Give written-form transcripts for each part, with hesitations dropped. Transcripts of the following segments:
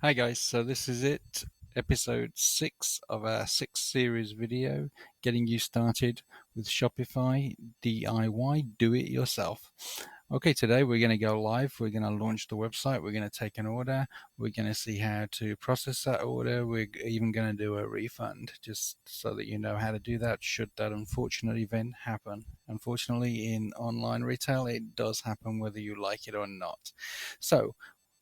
Hi guys, so this is it, episode 6 of our 6 series video, getting you started with Shopify DIY, do it yourself. Okay, today we're going to go live, we're going to launch the website, we're going to take an order, we're going to see how to process that order, we're even going to do a refund, just so that you know how to do that should that unfortunate event happen. Unfortunately, in online retail, it does happen whether you like it or not. So,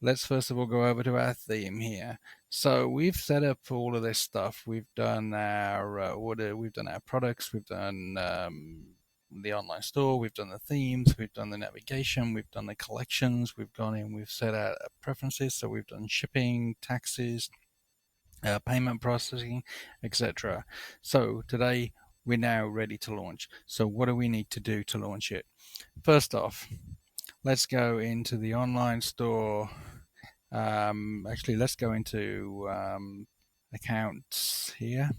let's first of all go over to our theme here. So we've set up all of this stuff. We've done our order, we've done our products, we've done the online store, we've done the themes, we've done the navigation, we've done the collections, we've gone in, we've set out preferences. So we've done shipping, taxes, payment processing, etc. So today we're now ready to launch. So what do we need to do to launch it? First off, let's go into the online store. Actually, let's go into accounts here.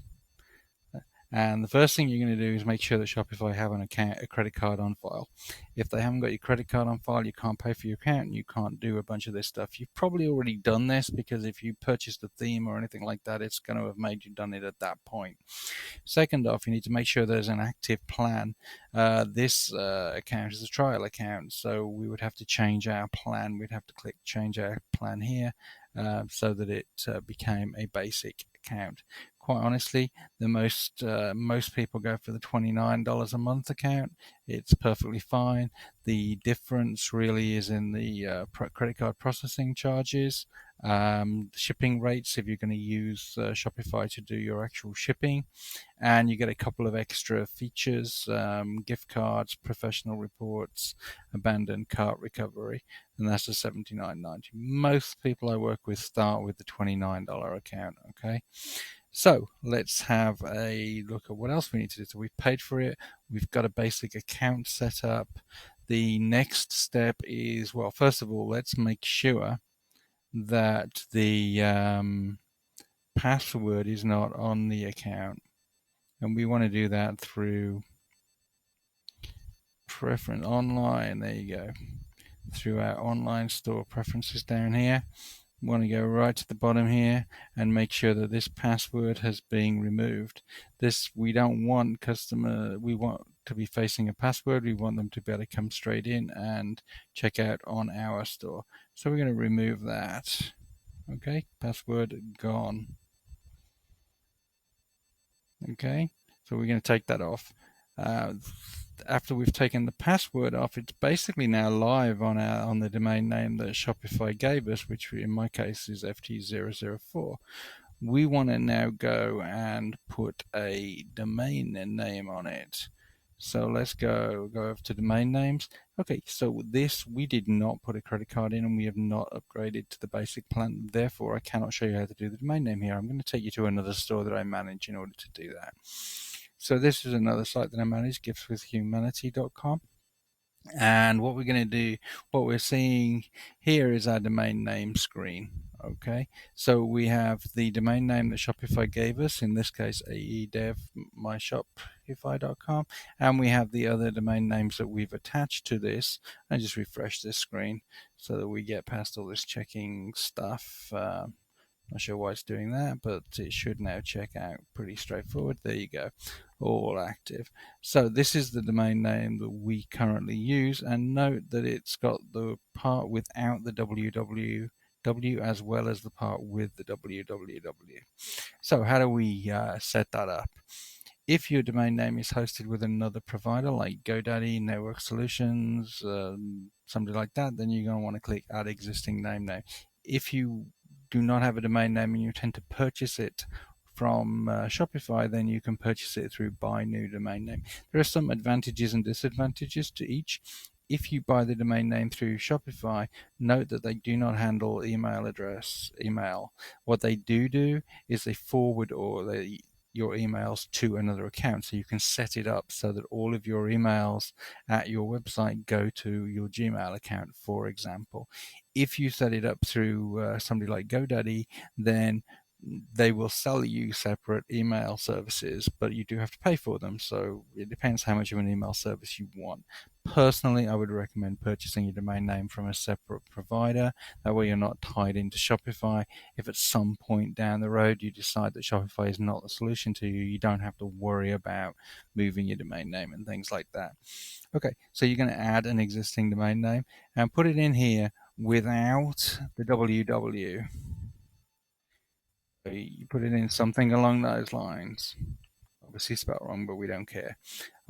And the first thing you're going to do is make sure that Shopify have a credit card on file. If they haven't got your credit card on file, you can't pay for your account and you can't do a bunch of this stuff. You've probably already done this because if you purchased a theme or anything like that, it's going to have made you done it at that point. Second off, you need to make sure there's an active plan. This account is a trial account, so we would have to change our plan. We'd have to click change our plan here so that it became a basic account. Quite honestly, the most people go for the $29 a month account. It's perfectly fine. The difference really is in the credit card processing charges, shipping rates if you're going to use Shopify to do your actual shipping, and you get a couple of extra features, gift cards, professional reports, abandoned cart recovery, and that's the $79.90. Most people I work with start with the $29 account. Okay, so let's have a look at what else we need to do. So we've paid for it, we've got a basic account set up. The next step is, well, first of all, let's make sure that the password is not on the account, and we want to do that through preference online. There you go, through our online store preferences down here. We want to go right to the bottom here and make sure that this password has been removed. This, we don't want we want to be facing a password. We want them to be able to come straight in and check out on our store. So we're going to remove that. Okay, password gone. Okay, so we're going to take that off. After we've taken the password off, it's basically now live on the domain name that Shopify gave us, which in my case is FT004. We want to now go and put a domain name on it. So let's go over to domain names. Okay, so this, we did not put a credit card in and we have not upgraded to the basic plan. Therefore, I cannot show you how to do the domain name here. I'm going to take you to another store that I manage in order to do that. So this is another site that I manage, giftswithhumanity.com. And what we're going to do, what we're seeing here is our domain name screen. Okay, so we have the domain name that Shopify gave us, in this case aedevmyshopify.com, and we have the other domain names that we've attached to this. I just refresh this screen so that we get past all this checking stuff. Not sure why it's doing that, but it should now check out pretty straightforward. There you go, all active. So this is the domain name that we currently use, and note that it's got the part without the www as well as the part with the www. So how do we set that up? If your domain name is hosted with another provider like GoDaddy, Network Solutions, something like that, then you're going to want to click Add Existing Name. If you do not have a domain name and you tend to purchase it from Shopify, then you can purchase it through Buy New Domain Name. There are some advantages and disadvantages to each. If you buy the domain name through Shopify, note that they do not handle email. What they do is they forward your emails to another account, so you can set it up so that all of your emails at your website go to your Gmail account, for example. If you set it up through somebody like GoDaddy, then they will sell you separate email services, but you do have to pay for them. So it depends how much of an email service you want. Personally, I would recommend purchasing your domain name from a separate provider. That way you're not tied into Shopify. If at some point down the road you decide that Shopify is not the solution to you, you don't have to worry about moving your domain name and things like that. Okay, so you're going to add an existing domain name and put it in here without the www. You put it in something along those lines. Obviously spelled wrong, but we don't care.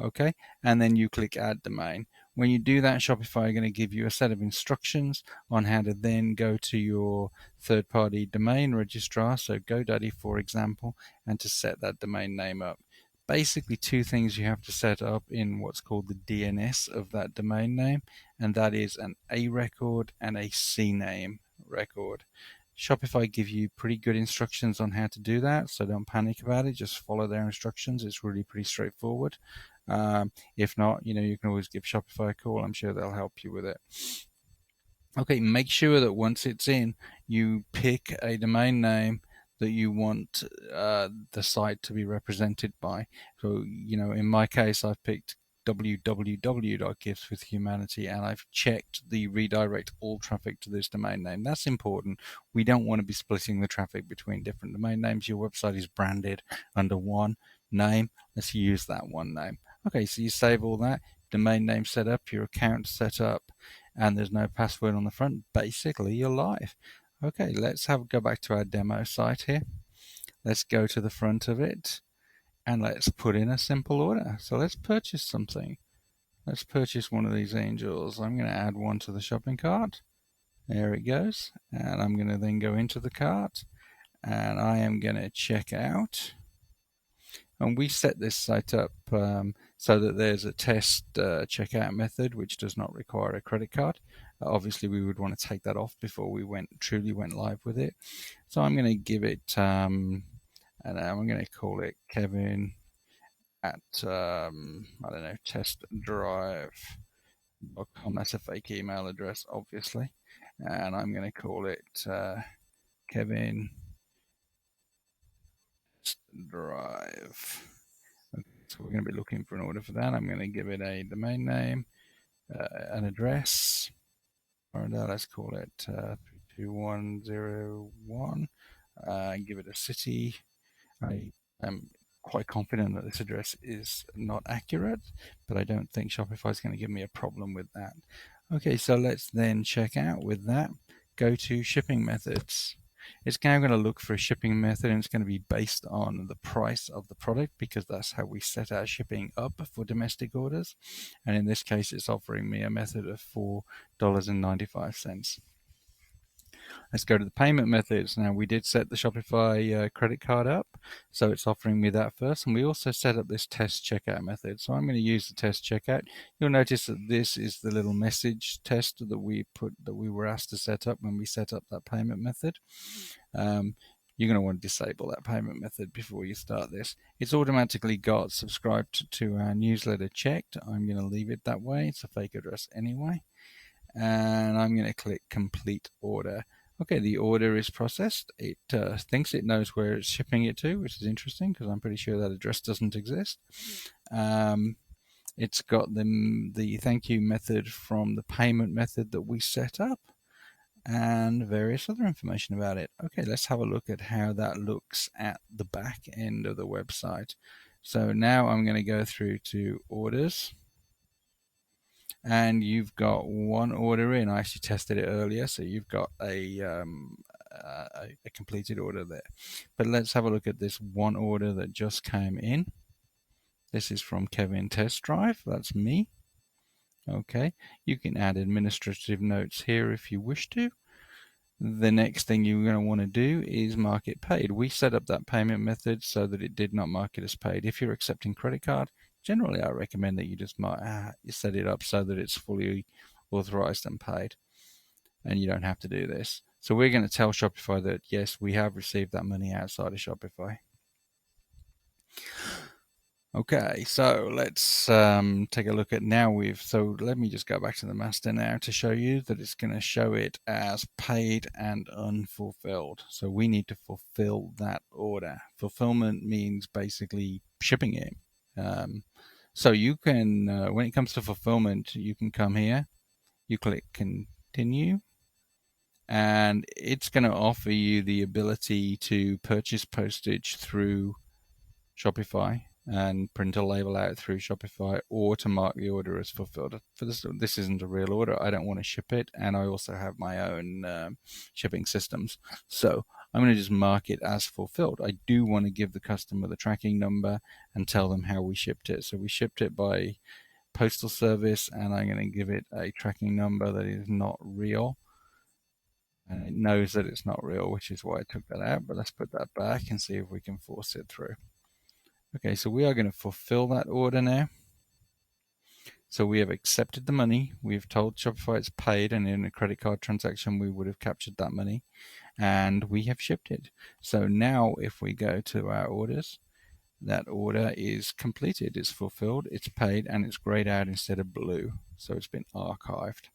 Okay, and then you click add domain. When you do that, Shopify are going to give you a set of instructions on how to then go to your third-party domain registrar, so GoDaddy for example, and to set that domain name up. Basically, two things you have to set up in what's called the DNS of that domain name, and that is an A record and a CNAME record. Shopify give you pretty good instructions on how to do that, so don't panic about it. Just follow their instructions. It's really pretty straightforward. If not, you can always give Shopify a call. I'm sure they'll help you with it. Okay, make sure that once it's in, you pick a domain name that you want the site to be represented by. So, in my case, I've picked www.giftswithhumanity, and I've checked the redirect all traffic to this domain name. That's important. We don't want to be splitting the traffic between different domain names. Your website is branded under one name. Let's use that one name. Okay, so you save all that, domain name set up, your account set up, and there's no password on the front. Basically, you're live. Okay, let's go back to our demo site here. Let's go to the front of it, and let's put in a simple order. So let's purchase something. Let's purchase one of these angels. I'm going to add one to the shopping cart. There it goes. And I'm going to then go into the cart, and I am going to check out. And we set this site up so that there's a test checkout method which does not require a credit card. Obviously, we would want to take that off before we truly went live with it. So I'm going to give it, and I'm going to call it Kevin at, I don't know, testdrive.com. That's a fake email address, obviously. And I'm going to call it Kevin Drive. Okay, so we're going to be looking for an order for that. I'm going to give it a domain name, an address, or let's call it 32101. Give it a city. I am quite confident that this address is not accurate, but I don't think Shopify is going to give me a problem with that. Okay, so let's then check out with that. Go to shipping methods. It's now going to look for a shipping method, and it's going to be based on the price of the product, because that's how we set our shipping up for domestic orders. And in this case, it's offering me a method of $4.95. Let's go to the payment methods. Now, we did set the Shopify credit card up, so it's offering me that first. And we also set up this test checkout method. So I'm going to use the test checkout. You'll notice that this is the little message test that we were asked to set up when we set up that payment method. You're going to want to disable that payment method before you start this. It's automatically got subscribed to our newsletter checked. I'm going to leave it that way. It's a fake address anyway. And I'm going to click complete order. Okay, the order is processed. It thinks it knows where it's shipping it to, which is interesting because I'm pretty sure that address doesn't exist. It's got the thank you method from the payment method that we set up, and various other information about it. Okay, let's have a look at how that looks at the back end of the website. So now I'm going to go through to orders. And you've got one order in. I actually tested it earlier, so you've got a completed order there. But let's have a look at this one order that just came in. This is from Kevin Test Drive. That's me. Okay, you can add administrative notes here if you wish to. The next thing you're going to want to do is mark it paid. We set up that payment method so that it did not mark it as paid. If you're accepting credit card, generally I recommend that you just you set it up so that it's fully authorized and paid, and you don't have to do this. So we're going to tell Shopify that yes, we have received that money outside of Shopify. Okay, so let's take a look at now so let me just go back to the master now to show you that it's going to show it as paid and unfulfilled. So we need to fulfill that order. Fulfillment means basically shipping it. So you can, when it comes to fulfillment, you can come here, you click continue, and it's going to offer you the ability to purchase postage through Shopify and print a label out through Shopify, or to mark the order as fulfilled. For this isn't a real order. I don't want to ship it, and I also have my own shipping systems. So I'm going to just mark it as fulfilled. I do want to give the customer the tracking number and tell them how we shipped it. So we shipped it by postal service, and I'm going to give it a tracking number that is not real. And it knows that it's not real, which is why I took that out. But let's put that back and see if we can force it through. Okay, so we are going to fulfill that order now. So we have accepted the money. We've told Shopify it's paid, and in a credit card transaction, we would have captured that money, and we have shipped it. So now if we go to our orders, that order is completed, it's fulfilled, it's paid, and it's grayed out instead of blue. So it's been archived.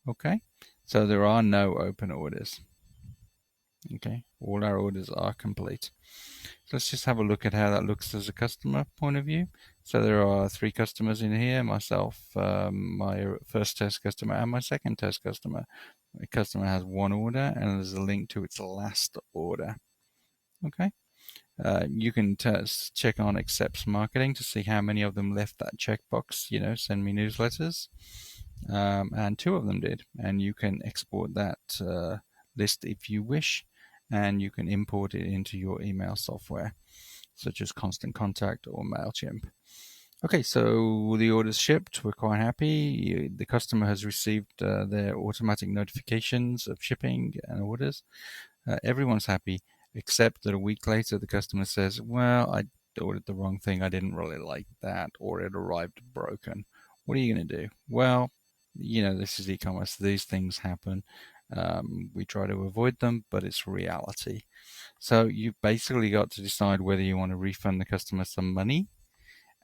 Okay, so there are no open orders. Okay, all our orders are complete. So let's just have a look at how that looks as a customer point of view. So there are 3 customers in here, myself, my first test customer, and my second test customer. The customer has 1 order, and there's a link to its last order. Okay. You can check on accepts marketing to see how many of them left that checkbox, send me newsletters. And 2 of them did. And you can export that list if you wish, and you can import it into your email software, such as Constant Contact or MailChimp. Okay, so the order's shipped. We're quite happy. The customer has received their automatic notifications of shipping and orders. Everyone's happy, except that a week later the customer says, well, I ordered the wrong thing. I didn't really like that, or it arrived broken. What are you going to do? Well, this is e-commerce. These things happen. We try to avoid them, but it's reality. So you've basically got to decide whether you want to refund the customer some money,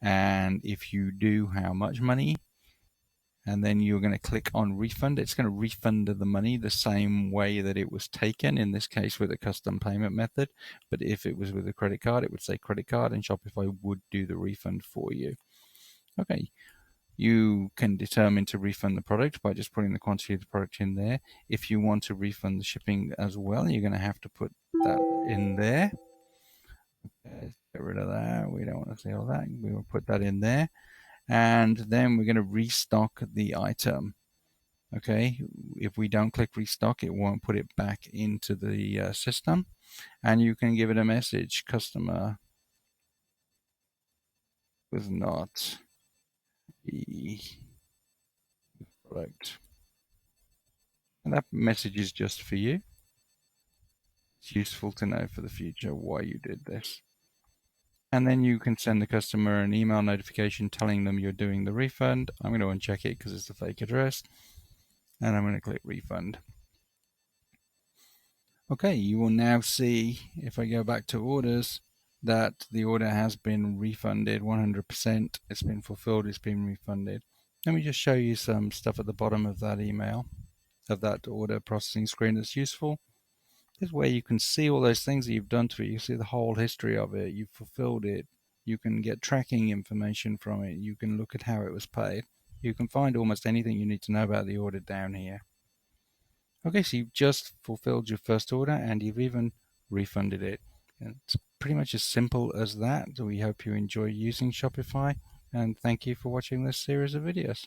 and if you do, how much money. And then you're going to click on refund. It's going to refund the money the same way that it was taken, in this case with a custom payment method. But if it was with a credit card, it would say credit card, and Shopify would do the refund for you. Okay. You can determine to refund the product by just putting the quantity of the product in there. If you want to refund the shipping as well, you're going to have to put that in there. Let's get rid of that. We don't want to see all that. We will put that in there. And then we're going to restock the item. Okay, if we don't click restock, it won't put it back into the system. And you can give it a message: customer was not the product. And that message is just for you. It's useful to know for the future why you did this. And then you can send the customer an email notification telling them you're doing the refund. I'm going to uncheck it because it's a fake address. And I'm going to click refund. Okay, you will now see, if I go back to orders, that the order has been refunded 100%. It's been fulfilled, it's been refunded. Let me just show you some stuff at the bottom of that email, of that order processing screen that's useful. This is where you can see all those things that you've done to it. You see the whole history of it. You've fulfilled it. You can get tracking information from it. You can look at how it was paid. You can find almost anything you need to know about the order down here. Okay, so you've just fulfilled your first order, and you've even refunded it. And it's pretty much as simple as that. We hope you enjoy using Shopify, and thank you for watching this series of videos.